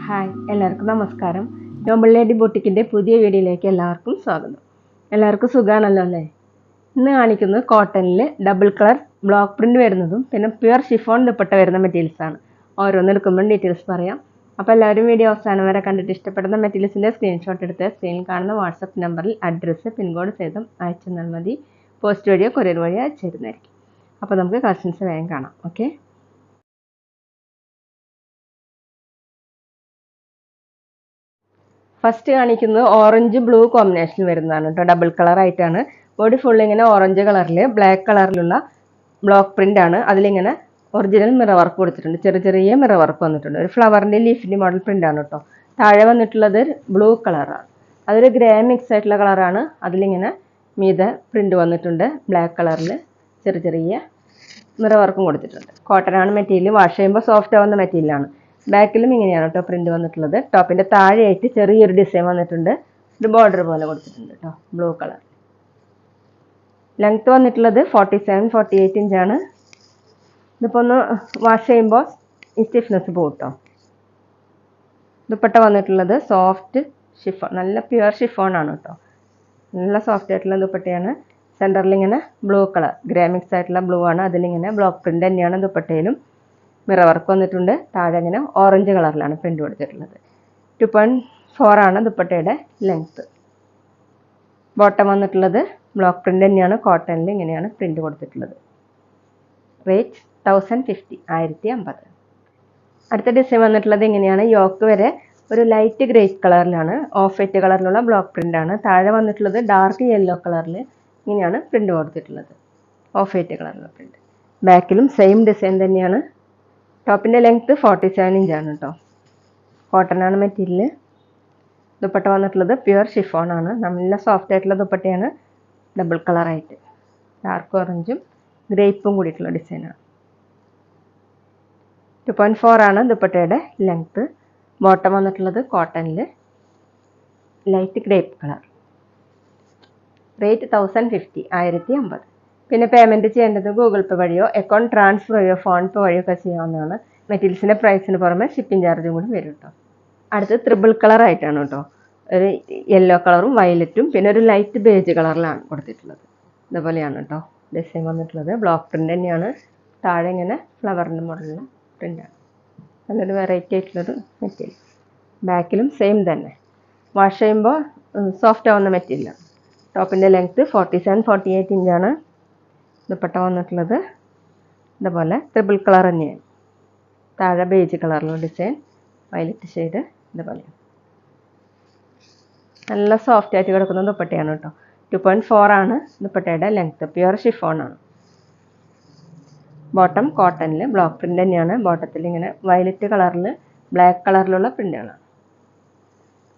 Hi, എല്ലാവർക്കും നമസ്കാരം. Noble lady ബൊട്ടിക്കിൻ്റെ പുതിയ വീഡിയോയിലേക്ക് എല്ലാവർക്കും സ്വാഗതം. എല്ലാവർക്കും സുഖമാണല്ലോ അല്ലേ? ഇന്ന് കാണിക്കുന്നത് കോട്ടണിൽ ഡബിൾ കളർ ബ്ലോക്ക് പ്രിൻ്റ് വരുന്നതും പിന്നെ പ്യുവർ ഷിഫോൺ ദുപ്പട്ട വരുന്ന മെറ്റീരിയൽസാണ്. ഓരോന്നെടുക്കുമ്പോൾ ഡീറ്റെയിൽസ് പറയാം. അപ്പോൾ എല്ലാവരും വീഡിയോ അവസാനം വരെ കണ്ടിട്ട് ഇഷ്ടപ്പെടുന്ന മെറ്റീരിയൽസിൻ്റെ സ്ക്രീൻഷോട്ട് എടുത്ത് സ്ക്രീനിൽ കാണുന്ന വാട്സപ്പ് നമ്പറിൽ അഡ്രസ്സ് പിൻകോഡ് സഹിതം അയച്ചു തന്നാൽ മതി. പോസ്റ്റ് വഴിയോ കൊറിയർ വഴിയോ അയച്ചു തരുന്നതായിരിക്കും. അപ്പോൾ നമുക്ക് കളക്ഷൻസ് വേഗം കാണാം. ഓക്കെ, ഫസ്റ്റ് കാണിക്കുന്നത് ഓറഞ്ച് ബ്ലൂ കോമ്പിനേഷൻ വരുന്നതാണ് കേട്ടോ. ഡബിൾ കളർ ആയിട്ടാണ്. ബോഡി ഫുൾ ഇങ്ങനെ ഓറഞ്ച് കളറിൽ ബ്ലാക്ക് കളറിലുള്ള ബ്ലോക്ക് പ്രിന്റ് ആണ്. അതിലിങ്ങനെ ഒറിജിനൽ മിറർ വർക്ക് കൊടുത്തിട്ടുണ്ട്. ചെറിയ ചെറിയ മിറർ വർക്ക് വന്നിട്ടുണ്ട്. ഒരു ഫ്ലവറിൻ്റെ ലീഫിൻ്റെ മോഡൽ പ്രിന്റ് ആണ് കേട്ടോ. താഴെ വന്നിട്ടുള്ളത് ബ്ലൂ കളറാണ്. അതൊരു ഗ്രേ മിക്സ് ആയിട്ടുള്ള കളറാണ്. അതിലിങ്ങനെ മീതെ പ്രിന്റ് വന്നിട്ടുണ്ട്. ബ്ലാക്ക് കളറിൽ ചെറിയ ചെറിയ മിറർ വർക്കും കൊടുത്തിട്ടുണ്ട്. കോട്ടൺ ആണ് മെറ്റീരിയൽ. വാഷ് ചെയ്യുമ്പോൾ സോഫ്റ്റ് ആവുന്ന മെറ്റീരിയലാണ്. ബാക്കിലും ഇങ്ങനെയാണ് കേട്ടോ പ്രിന്റ് വന്നിട്ടുള്ളത്. ടോപ്പിന്റെ താഴെയായിട്ട് ചെറിയൊരു ഡിസൈൻ വന്നിട്ടുണ്ട്. ഒരു ബോർഡർ പോലെ കൊടുത്തിട്ടുണ്ട് കേട്ടോ, ബ്ലൂ കളർ. ലെങ്ത് വന്നിട്ടുള്ളത് 47-48 ഇഞ്ചാണ്. ഇതിപ്പോൾ ഒന്ന് വാഷ് ചെയ്യുമ്പോൾ ഈ സ്റ്റിഫ്നെസ് പോകും കേട്ടോ. ദുപ്പട്ട വന്നിട്ടുള്ളത് സോഫ്റ്റ് ഷിഫോൺ, നല്ല പ്യുവർ ഷിഫോൺ ആണ് കേട്ടോ. നല്ല സോഫ്റ്റ് ആയിട്ടുള്ള ദുപ്പട്ടയാണ്. സെൻറ്ററിൽ ഇങ്ങനെ ബ്ലൂ കളർ ഗ്രേ മിക്സ് ആയിട്ടുള്ള ബ്ലൂ ആണ്. അതിലിങ്ങനെ ബ്ലോക്ക് പ്രിന്റ് തന്നെയാണ് ദുപ്പട്ടയിലും. മിറർ വർക്ക് വന്നിട്ടുണ്ട്. താഴെ ഇങ്ങനെ ഓറഞ്ച് കളറിലാണ് പ്രിന്റ് കൊടുത്തിട്ടുള്ളത്. 2.4 ആണ് ദുപ്പട്ടയുടെ ലെങ്ത്ത്. ബോട്ടം വന്നിട്ടുള്ളത് ബ്ലോക്ക് പ്രിന്റ് തന്നെയാണ്. കോട്ടണിൽ ഇങ്ങനെയാണ് പ്രിന്റ് കൊടുത്തിട്ടുള്ളത്. റേറ്റ് 1050, 1050. അടുത്ത ഡിസൈൻ വന്നിട്ടുള്ളത് ഇങ്ങനെയാണ്. യോക്ക് വരെ ഒരു ലൈറ്റ് ഗ്രേ കളറിലാണ്, ഓഫ് വൈറ്റ് കളറിലുള്ള ബ്ലോക്ക് പ്രിന്റ് ആണ്. താഴെ വന്നിട്ടുള്ളത് ഡാർക്ക് യെല്ലോ കളറിൽ ഇങ്ങനെയാണ് പ്രിന്റ് കൊടുത്തിട്ടുള്ളത്. ഓഫ് വൈറ്റ് കളറിലുള്ള പ്രിന്റ്. ബാക്കിലും സെയിം ഡിസൈൻ തന്നെയാണ്. ടോപ്പിൻ്റെ ലെങ്ത്ത് 47 ഇഞ്ചാണ് കേട്ടോ. കോട്ടൺ ആണ് മെറ്റീരിയൽ. ദുപ്പട്ട വന്നിട്ടുള്ളത് പ്യുവർ ഷിഫോൺ ആണ്. നല്ല സോഫ്റ്റ് ആയിട്ടുള്ള ദുപ്പട്ടയാണ്. ഡബിൾ കളറായിട്ട് ഡാർക്ക് ഓറഞ്ചും ഗ്രേപ്പും കൂടിയിട്ടുള്ള ഡിസൈനാണ്. 2.4 ആണ് ദുപ്പട്ടയുടെ ലെങ്ത്ത്. ബോട്ടം വന്നിട്ടുള്ളത് കോട്ടണിൽ ലൈറ്റ് ഗ്രേപ്പ് കളർ. റേറ്റ് 1050, 1050. പിന്നെ പേയ്മെൻറ്റ് ചെയ്യേണ്ടത് ഗൂഗിൾ പേ വഴിയോ അക്കൗണ്ട് ട്രാൻസ്ഫർ വഴിയോ ഫോൺ പേ വഴിയോ ഒക്കെ ചെയ്യാവുന്നതാണ്. മെറ്റീരിയൽസിൻ്റെ പ്രൈസിന് പുറമെ ഷിപ്പിംഗ് ചാർജും കൂടി വരും കേട്ടോ. അടുത്ത് ത്രിബിൾ കളർ ആയിട്ടാണ് കേട്ടോ. ഒരു യെല്ലോ കളറും വയലറ്റും പിന്നെ ഒരു ലൈറ്റ് ബേജ് കളറിലാണ് കൊടുത്തിട്ടുള്ളത്. ഇതുപോലെയാണ് കേട്ടോ ഡിസൈൻ വന്നിട്ടുള്ളത്. ബ്ലോക്ക് പ്രിൻ്റ് തന്നെയാണ്. താഴെ ഇങ്ങനെ ഫ്ലവറിൻ്റെ മോഡലുള്ള പ്രിൻ്റാണ്. നല്ലൊരു വെറൈറ്റി ആയിട്ടുള്ളൊരു മെറ്റീരിയൽ. ബാക്കിലും സെയിം തന്നെ. വാഷ് ചെയ്യുമ്പോൾ സോഫ്റ്റ് ആവുന്ന മെറ്റീരിയലാണ്. ടോപ്പിൻ്റെ ലെങ്ത്ത് 47-48 ഇഞ്ചാണ്. ദുപ്പട്ട വന്നിട്ടുള്ളത് ഇതുപോലെ ത്രിബിൾ കളർ തന്നെയാണ്. താഴെ ബേജ് കളറിലുള്ള ഡിസൈൻ, വയലറ്റ് ഷെയ്ഡ് ഇതുപോലെയാണ്. നല്ല സോഫ്റ്റ് ആയിട്ട് കിടക്കുന്ന ദുപ്പട്ടയാണ് കേട്ടോ. 2.4 ആണ് ദുപ്പട്ടയുടെ ലെങ്ത്ത്. പ്യുവർ ഷിഫോൺ ആണ്. ബോട്ടം കോട്ടണിൽ ബ്ലോക്ക് പ്രിൻ്റ് തന്നെയാണ്. ബോട്ടത്തിൽ ഇങ്ങനെ വയലറ്റ് കളറിൽ ബ്ലാക്ക് കളറിലുള്ള പ്രിൻ്റുകളാണ്.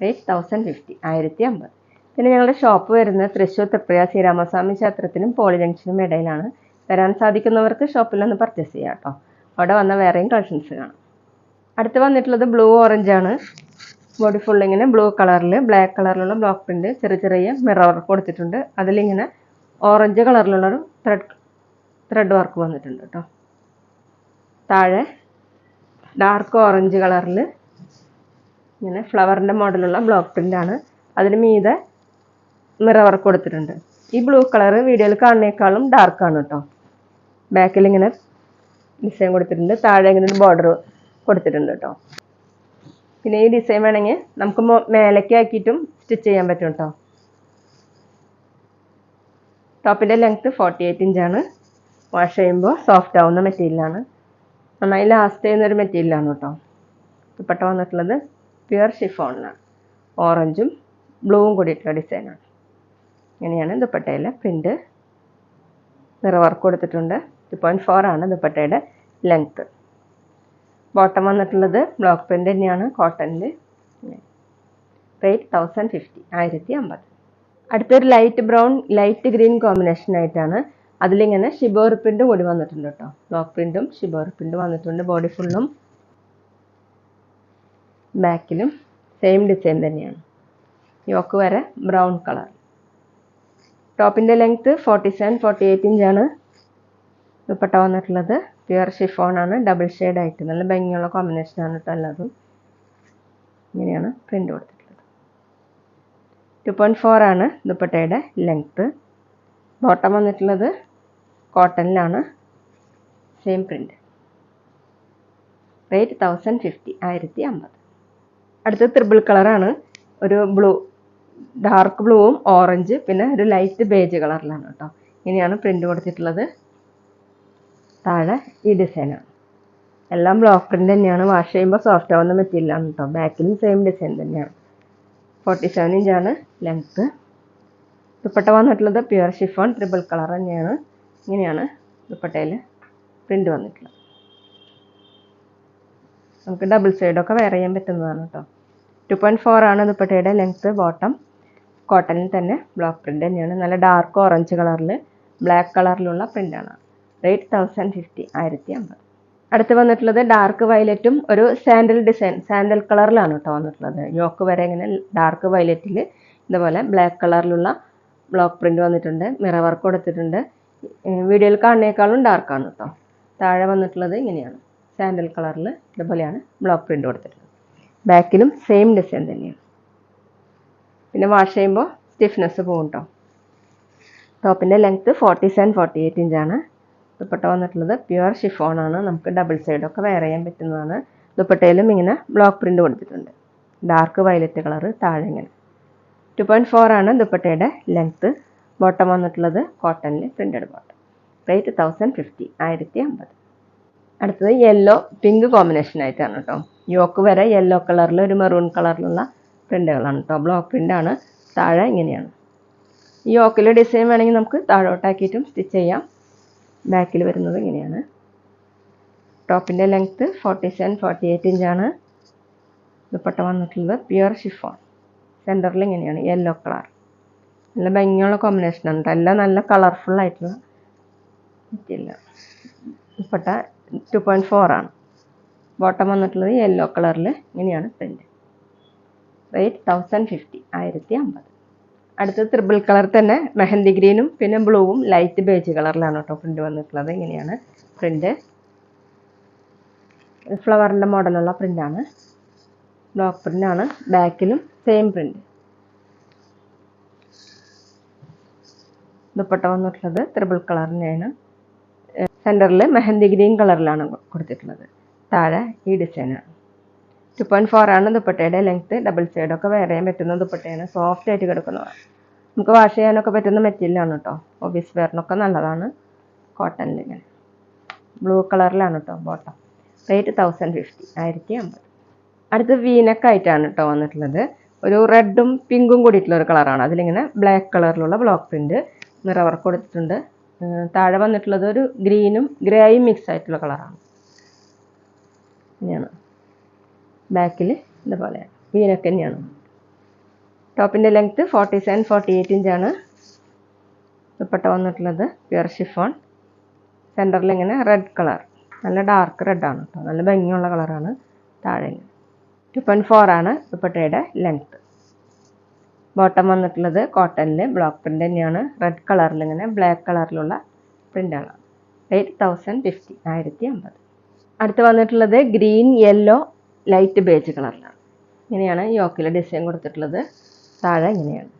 റേറ്റ് 1050, 1050. പിന്നെ ഞങ്ങളുടെ ഷോപ്പ് വരുന്നത് തൃശ്ശൂർ തൃപ്രയ ശ്രീരാമസ്വാമി ക്ഷേത്രത്തിനും പോളി ജംഗ്ഷനും ഇടയിലാണ്. വരാൻ സാധിക്കുന്നവർക്ക് ഷോപ്പിലൊന്ന് പർച്ചേസ് ചെയ്യാം കേട്ടോ. അവിടെ വന്ന വേറെയും കളക്ഷൻസ് കാണാം. അടുത്ത് വന്നിട്ടുള്ളത് ബ്ലൂ ഓറഞ്ച് ആണ്. ബോഡി ഫുൾ ഇങ്ങനെ ബ്ലൂ കളറിൽ ബ്ലാക്ക് കളറിലുള്ള ബ്ലോക്ക് പ്രിന്റ്, ചെറിയ ചെറിയ മിറർ വർക്ക് കൊടുത്തിട്ടുണ്ട്. അതിലിങ്ങനെ ഓറഞ്ച് കളറിലുള്ളൊരു ത്രെഡ് വർക്ക് വന്നിട്ടുണ്ട് കേട്ടോ. താഴെ ഡാർക്ക് ഓറഞ്ച് കളറിൽ ഇങ്ങനെ ഫ്ലവറിൻ്റെ മോഡലുള്ള ബ്ലോക്ക് പ്രിന്റ് ആണ്. അതിന് മീതെ മിറർ വർക്ക് കൊടുത്തിട്ടുണ്ട്. ഈ ബ്ലൂ കളർ വീഡിയോയിൽ കാണുന്നേക്കാളും ഡാർക്കാണ് കേട്ടോ. ബാക്കിൽ ഇങ്ങനെ ഡിസൈൻ കൊടുത്തിട്ടുണ്ട്. താഴെ ഇങ്ങനെ ഒരു ബോർഡർ കൊടുത്തിട്ടുണ്ട് കേട്ടോ. പിന്നെ ഈ ഡിസൈൻ വേണമെങ്കിൽ നമുക്ക് മേലേക്ക് ആക്കിയിട്ടും സ്റ്റിച്ച് ചെയ്യാൻ പറ്റും കേട്ടോ. ടോപ്പിൻ്റെ ലെങ്ത്ത് 48 ഇഞ്ചാണ്. വാഷ് ചെയ്യുമ്പോൾ സോഫ്റ്റ് ആവുന്ന മെറ്റീരിയലാണ്. നന്നായി ലാസ്റ്റ് ചെയ്യുന്നൊരു മെറ്റീരിയലാണ് കേട്ടോ. ദുപ്പട്ട വന്നിട്ടുള്ളത് പ്യുവർ ഷിഫോണിലാണ്. ഓറഞ്ചും ബ്ലൂവും കൂടിയിട്ടുള്ള ഡിസൈനാണ്. ഇങ്ങനെയാണ് ദുപ്പട്ടയിലെ പ്രിൻ്റ്. മിറർ വർക്ക് കൊടുത്തിട്ടുണ്ട്. 2.4 ആണ് ദുപ്പട്ടയുടെ ലെങ്ത്ത്. ബോട്ടം വന്നിട്ടുള്ളത് ബ്ലോക്ക് പ്രിൻ്റ് തന്നെയാണ് കോട്ടണിൽ. റേറ്റ് 1050, 1050. അടുത്തൊരു light brown light green combination ആയിട്ടാണ്. അതിലിങ്ങനെ ഷിബോർ പ്രിൻ്റ് കൂടി വന്നിട്ടുണ്ട് കേട്ടോ. ബ്ലോക്ക് പ്രിൻറ്റും ഷിബോർ പ്രിൻ്റ് വന്നിട്ടുണ്ട്. ബോഡി ഫുള്ളും ബാക്കിലും സെയിം ഡിസൈൻ തന്നെയാണ്. യോക്ക് വരെ ബ്രൗൺ കളർ. ടോപ്പിൻ്റെ ലെങ്ത്ത് 47-48 ഇഞ്ചാണ്. ദുപ്പട്ട വന്നിട്ടുള്ളത് പ്യുവർ ഷിഫോൺ ആണ്, ഡബിൾ ഷെയ്ഡ് ആയിട്ട് നല്ല ഭംഗിയുള്ള കോമ്പിനേഷൻ ആണ് കേട്ടോ എല്ലാതും. ഇങ്ങനെയാണ് പ്രിന്റ് കൊടുത്തിട്ടുള്ളത്. 2.4 ആണ് ദുപ്പട്ടയുടെ ലെങ്ത്ത്. ബോട്ടം വന്നിട്ടുള്ളത് കോട്ടണിലാണ്, സെയിം പ്രിന്റ്. റേറ്റ് 1050, 1050. അടുത്ത ത്രിബിൾ കളറാണ്, ഒരു ബ്ലൂ, ഡാർക്ക് ബ്ലൂവും ഓറഞ്ച് പിന്നെ ഒരു ലൈറ്റ് ബേജ് കളറിലാണ് കേട്ടോ. ഇങ്ങനെയാണ് പ്രിന്റ് കൊടുത്തിട്ടുള്ളത്. താഴെ ഈ ഡിസൈനാണ്. എല്ലാം ബ്ലോക്ക് പ്രിന്റ് തന്നെയാണ്. വാഷ് ചെയ്യുമ്പോൾ സോഫ്റ്റ് ആവുന്ന മെറ്റീരിയലാണ് കേട്ടോ. ബാക്കിലും സെയിം ഡിസൈൻ തന്നെയാണ്. 47 ഇഞ്ചാണ് ലെങ്ത്ത്. ദുപ്പട്ട വന്നിട്ടുള്ളത് പ്യുവർ ഷിഫോൺ ത്രിബിൾ കളർ തന്നെയാണ്. ഇങ്ങനെയാണ് ദുപ്പട്ടയിൽ പ്രിന്റ് വന്നിട്ടുള്ളത്. നമുക്ക് ഡബിൾ സൈഡൊക്കെ വെയർ ചെയ്യാൻ പറ്റുന്നതാണ് കേട്ടോ. 2.4 ആണ് ദുപ്പട്ടയുടെ ലെങ്ത്ത്. ബോട്ടം കോട്ടണിൽ തന്നെ ബ്ലോക്ക് പ്രിന്റ് തന്നെയാണ്. നല്ല ഡാർക്ക് ഓറഞ്ച് കളറിൽ ബ്ലാക്ക് കളറിലുള്ള പ്രിന്റാണ്. റേറ്റ് 1050, 1050. അടുത്ത് വന്നിട്ടുള്ളത് ഡാർക്ക് വയലറ്റും ഒരു സാൻഡൽ ഡിസൈൻ, സാൻഡൽ കളറിലാണ് കേട്ടോ വന്നിട്ടുള്ളത്. യോക്ക് വരെ ഇങ്ങനെ ഡാർക്ക് വയലറ്റിൽ ഇതുപോലെ ബ്ലാക്ക് കളറിലുള്ള ബ്ലോക്ക് പ്രിന്റ് വന്നിട്ടുണ്ട്. മിറർ വർക്ക് കൊടുത്തിട്ടുണ്ട്. വീഡിയോയിൽ കാണുന്നേക്കാളും ഡാർക്കാണ് കേട്ടോ. താഴെ വന്നിട്ടുള്ളത് ഇങ്ങനെയാണ്, സാൻഡൽ കളറിൽ ഇതുപോലെയാണ് ബ്ലോക്ക് പ്രിന്റ് കൊടുത്തിട്ടുള്ളത്. ബാക്കിലും സെയിം ഡിസൈൻ തന്നെയാണ്. പിന്നെ വാഷ് ചെയ്യുമ്പോൾ സ്റ്റിഫ്നെസ് പോകും കേട്ടോ. ടോപ്പിൻ്റെ ലെങ്ത്ത് 47-48 ഇഞ്ചാണ്. ദുപ്പട്ട വന്നിട്ടുള്ളത് പ്യുവർ ഷിഫോൺ ആണ്. നമുക്ക് ഡബിൾ സൈഡൊക്കെ വെയർ ചെയ്യാൻ പറ്റുന്നതാണ്. ദുപ്പട്ടയിലും ഇങ്ങനെ ബ്ലോക്ക് പ്രിന്റ് കൊടുത്തിട്ടുണ്ട്. ഡാർക്ക് വയലറ്റ് കളർ താഴെ ഇങ്ങനെ. 2.4 ആണ് ദുപ്പട്ടയുടെ ലെങ്ത്ത്. ബോട്ടം വന്നിട്ടുള്ളത് കോട്ടണിൽ പ്രിന്റഡ് ബോട്ടം. റേറ്റ് 1050, 1050. അടുത്തത് യെല്ലോ പിങ്ക് കോമ്പിനേഷൻ ആയിട്ടാണ് കേട്ടോ. യോക്ക് വരെ യെല്ലോ കളറിൽ ഒരു മെറൂൺ കളറിലുള്ള പ്രിന്റുകളാണ് കേട്ടോ. ബ്ലോക്ക് പ്രിന്റ് ആണ്. താഴെ ഇങ്ങനെയാണ്. ഈ യോക്കിലെ ഡിസൈൻ വേണമെങ്കിൽ നമുക്ക് താഴോട്ടാക്കിയിട്ടും സ്റ്റിച്ച് ചെയ്യാം. ബാക്കിൽ വരുന്നത് ഇങ്ങനെയാണ്. ടോപ്പിൻ്റെ ലെങ്ത്ത് 47-48 ഇഞ്ചാണ്. ദുപ്പട്ട വന്നിട്ടുള്ളത് പ്യുവർ ഷിഫോൺ. സെൻറ്ററിൽ ഇങ്ങനെയാണ് യെല്ലോ കളർ. നല്ല ഭംഗിയുള്ള കോമ്പിനേഷനാണ് കേട്ടോ. എല്ലാം നല്ല കളർഫുൾ ആയിട്ടുള്ള മെറ്റീരിയൽ. ദുപ്പട്ട 2.4 ആണ്. ബോട്ടം വന്നിട്ടുള്ളത് യെല്ലോ കളറിൽ ഇങ്ങനെയാണ് പ്രിന്റ്. റേറ്റ് 1050, 1050. അടുത്ത ത്രിബിൾ കളർ തന്നെ മെഹന്തി ഗ്രീനും പിന്നെ ബ്ലൂവും ലൈറ്റ് ബേജ് കളറിലാണ് കേട്ടോ പ്രിന്റ് വന്നിട്ടുള്ളത്. ഇങ്ങനെയാണ് പ്രിന്റ്. ഫ്ലവറിൻ്റെ മോഡലുള്ള പ്രിന്റാണ്. ബ്ലോക്ക് പ്രിന്റ് ആണ്. ബാക്കിലും സെയിം പ്രിന്റ്. ദുപ്പട്ട വന്നിട്ടുള്ളത് ത്രിബിൾ കളറിനെയാണ്. സെൻറ്ററിൽ മെഹന്തി ഗ്രീൻ കളറിലാണ് കൊടുത്തിട്ടുള്ളത്. താഴെ ഈ ഡിസൈനാണ്. 2.4 ആണ് ദുപ്പട്ടയുടെ ലെങ്ത്ത്. ഡബിൾ സൈഡൊക്കെ വെയർ ചെയ്യാൻ പറ്റുന്ന ദുപ്പട്ടയാണ്. സോഫ്റ്റ് ആയിട്ട് കിടക്കുന്നതാണ്. നമുക്ക് വാഷ് ചെയ്യാനൊക്കെ പറ്റുന്ന മെറ്റീരിയലാണ് കേട്ടോ. ഓഫീസ് വെയറിനൊക്കെ നല്ലതാണ്. കോട്ടണിൽ ഇങ്ങനെ ബ്ലൂ കളറിലാണ് കേട്ടോ ബോട്ടം. റേറ്റ് 1050, 1050. അടുത്ത് വീനക്കായിട്ടാണ് കേട്ടോ വന്നിട്ടുള്ളത്. ഒരു റെഡും പിങ്കും കൂടിയിട്ടുള്ള ഒരു കളറാണ്. അതിലിങ്ങനെ ബ്ലാക്ക് കളറിലുള്ള ബ്ലോക്ക് പ്രിന്റ് മിറർ വർക്ക് കൊടുത്തിട്ടുണ്ട്. താഴെ വന്നിട്ടുള്ളത് ഒരു ഗ്രീനും ഗ്രേയും മിക്സ് ആയിട്ടുള്ള കളറാണ്. ഇങ്ങനെയാണ്. ബാക്കിൽ ഇതുപോലെയാണ് വീനക്ക് തന്നെയാണ്. ടോപ്പിൻ്റെ ലെങ്ത്ത് 47-48 ഇഞ്ചാണ്. ദുപ്പട്ട വന്നിട്ടുള്ളത് പ്യുവർ ഷിഫോൺ. സെൻറ്ററിൽ ഇങ്ങനെ റെഡ് കളർ, നല്ല ഡാർക്ക് റെഡാണ് കേട്ടോ. നല്ല ഭംഗിയുള്ള കളറാണ്. താഴെ 2.4 ആണ് ദുപ്പട്ടയുടെ ലെങ്ത്ത്. ബോട്ടം വന്നിട്ടുള്ളത് കോട്ടണിൽ ബ്ലോക്ക് പ്രിന്റ് തന്നെയാണ്. റെഡ് കളറിൽ ഇങ്ങനെ ബ്ലാക്ക് കളറിലുള്ള പ്രിന്റാണ്. റേറ്റ് 1050, 1050. അടുത്ത് വന്നിട്ടുള്ളത് ഗ്രീൻ യെല്ലോ ലൈറ്റ് ബേജ് കളറിലാണ്. ഇങ്ങനെയാണ് യോക്കിലെ ഡിസൈൻ കൊടുത്തിട്ടുള്ളത്. താഴെ ഇങ്ങനെയാണ്.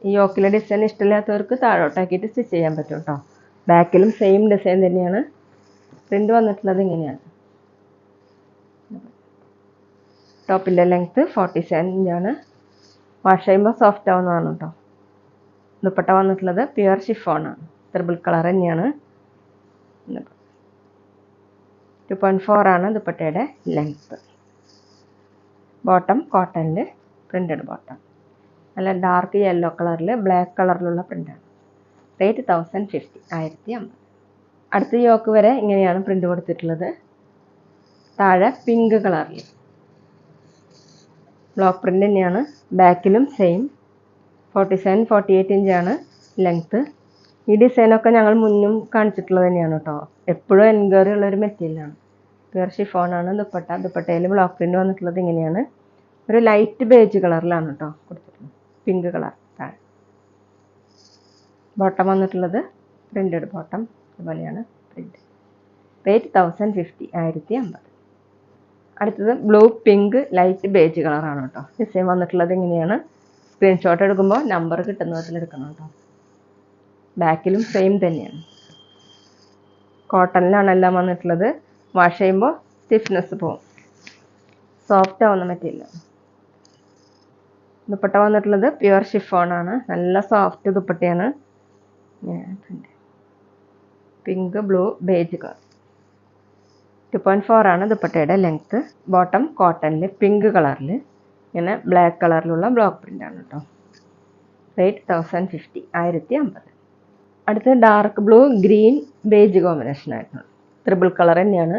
ഈ യോക്കിലെ ഡിസൈൻ ഇഷ്ടമില്ലാത്തവർക്ക് താഴോട്ടാക്കിയിട്ട് സ്റ്റിച്ച് ചെയ്യാൻ പറ്റും കേട്ടോ. ബാക്കിലും സെയിം ഡിസൈൻ തന്നെയാണ്. പ്രിന്റ് വന്നിട്ടുള്ളത് ഇങ്ങനെയാണ്. ടോപ്പിൻ്റെ ലെങ്ത്ത് 47 ഇഞ്ചാണ്. വാഷ് ചെയ്യുമ്പോൾ സോഫ്റ്റ് ആവുന്നതാണ് കേട്ടോ. ദുപ്പട്ട വന്നിട്ടുള്ളത് പ്യുവർ ഷിഫോൺ ആണ്. ത്രിബിൾ കളർ തന്നെയാണ്. 2.4 ആണ് ദുപ്പട്ടയുടെ ലെങ്ത്ത്. ബോട്ടം കോട്ടണിൽ പ്രിന്റഡ് ബോട്ടം. നല്ല ഡാർക്ക് യെല്ലോ കളറിൽ ബ്ലാക്ക് കളറിലുള്ള പ്രിന്റാണ്. റേറ്റ് 1050, 1050. അടുത്ത യോക്ക് വരെ ഇങ്ങനെയാണ് പ്രിന്റ് കൊടുത്തിട്ടുള്ളത്. താഴെ പിങ്ക് കളറിൽ ബ്ലോക്ക് പ്രിന്റ് തന്നെയാണ്. ബാക്കിലും സെയിം 47-48 ഇഞ്ചാണ് ലെങ്ത്ത്. ഈ ഡിസൈനൊക്കെ ഞങ്ങൾ മുന്നും കാണിച്ചിട്ടുള്ളത് തന്നെയാണ് കേട്ടോ. എപ്പോഴും എൻക്വയറി ഉള്ളൊരു മെറ്റീരിയലാണ്. പ്യുവർ ഷിഫോൺ ആണ് ദുപ്പട്ട. ദുപ്പട്ടയിൽ ബ്ലോക്ക് പ്രിന്റ് വന്നിട്ടുള്ളത് ഇങ്ങനെയാണ്. ഒരു ലൈറ്റ് ബേജ് കളറിലാണ് കേട്ടോ കൊടുത്തിട്ടുള്ളത്. Pink colour. താഴെ ബോട്ടം വന്നിട്ടുള്ളത് പ്രിന്റഡ് ബോട്ടം. അതുപോലെയാണ് പ്രിന്റ്. റേറ്റ് 1050 1050. അടുത്തത് ബ്ലൂ പിങ്ക് ലൈറ്റ് ബേജ് കളറാണ് കേട്ടോ. ഡിസൈൻ വന്നിട്ടുള്ളത് ഇങ്ങനെയാണ്. സ്ക്രീൻഷോട്ട് എടുക്കുമ്പോൾ നമ്പർ കിട്ടുന്ന വിധത്തിൽ എടുക്കണം കേട്ടോ. ബാക്കിലും സെയിം തന്നെയാണ്. കോട്ടണിലാണ് എല്ലാം വന്നിട്ടുള്ളത്. വാഷ് ചെയ്യുമ്പോൾ സ്റ്റിഫ്നെസ് പോകും, സോഫ്റ്റ് ആവുന്ന പറ്റില്ല. ദുപ്പട്ട വന്നിട്ടുള്ളത് പ്യുവർ ഷിഫോൺ ആണ്. നല്ല സോഫ്റ്റ് ദുപ്പട്ടയാണ്. Pink blue beige colour. 2.4 ആണ് ദുപ്പട്ടയുടെ ലെങ്ത്ത്. ബോട്ടം കോട്ടണിൽ പിങ്ക് കളറിൽ ഇങ്ങനെ ബ്ലാക്ക് കളറിലുള്ള ബ്ലോക്ക് പ്രിൻ്റ് ആണ് കേട്ടോ. റേറ്റ് 1050 1050. അടുത്ത് dark blue green beige combination ആയിരുന്നു. ട്രിപ്പിൾ കളർ തന്നെയാണ്.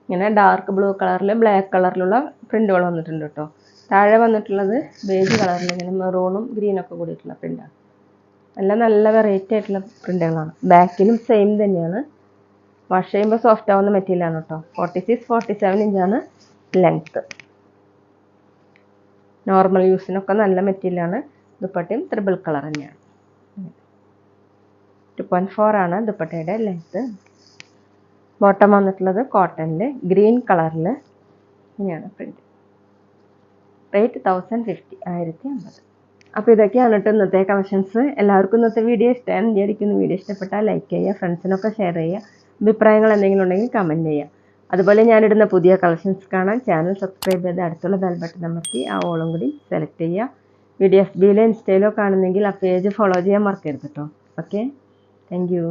ഇങ്ങനെ ഡാർക്ക് ബ്ലൂ കളറിൽ ബ്ലാക്ക് കളറിലുള്ള പ്രിൻ്റുകൾ വന്നിട്ടുണ്ട് കേട്ടോ. താഴെ വന്നിട്ടുള്ളത് ബേജ് കളറിൽ ഇങ്ങനെ മെറൂണും ഗ്രീനൊക്കെ കൂടിയിട്ടുള്ള പ്രിൻ്റാണ്. എല്ലാം നല്ല വെറൈറ്റി ആയിട്ടുള്ള പ്രിൻ്റുകളാണ്. ബാക്കിലും സെയിം തന്നെയാണ്. വാഷ് ചെയ്യുമ്പോൾ സോഫ്റ്റ് ആവുന്ന മെറ്റീരിയലാണ് കേട്ടോ. 46-47 ഇഞ്ചാണ് ലെങ്ത്ത്. നോർമൽ യൂസിനൊക്കെ നല്ല മെറ്റീരിയലാണ്. ദുപ്പട്ടയും ട്രിപ്പിൾ കളർ തന്നെയാണ്. 2.4 ആണ് ദുപ്പട്ടയുടെ ലെങ്ത്ത്. ബോട്ടം വന്നിട്ടുള്ളത് കോട്ടണിൽ ഗ്രീൻ കളറിൽ ഇങ്ങനെയാണ് പ്രിൻ്റ്. റേറ്റ് 1050 1050. അപ്പോൾ ഇതൊക്കെയാണ് കേട്ടോ ഇന്നത്തെ കളക്ഷൻസ്. എല്ലാവർക്കും ഇന്നത്തെ വീഡിയോ ഇഷ്ടമാണ് വിചാരിക്കുന്നു. വീഡിയോ ഇഷ്ടപ്പെട്ടാൽ ലൈക്ക് ചെയ്യുക, ഫ്രണ്ട്സിനൊക്കെ ഷെയർ ചെയ്യുക. അഭിപ്രായങ്ങൾ എന്തെങ്കിലും ഉണ്ടെങ്കിൽ കമൻറ്റ് ചെയ്യുക. അതുപോലെ ഞാനിടുന്ന പുതിയ കളക്ഷൻസ് കാണാൻ ചാനൽ സബ്സ്ക്രൈബ് ചെയ്ത് അടുത്തുള്ള ബെൽ ബട്ടൺ അമർത്തി ആ ഓളും കൂടി സെലക്ട് ചെയ്യുക. വീഡിയോ FBയിലോ ഇൻസ്റ്റയിലോ കാണുന്നെങ്കിൽ ആ പേജ് ഫോളോ ചെയ്യാൻ മറക്കരുത് കേട്ടോ. Okay, thank you.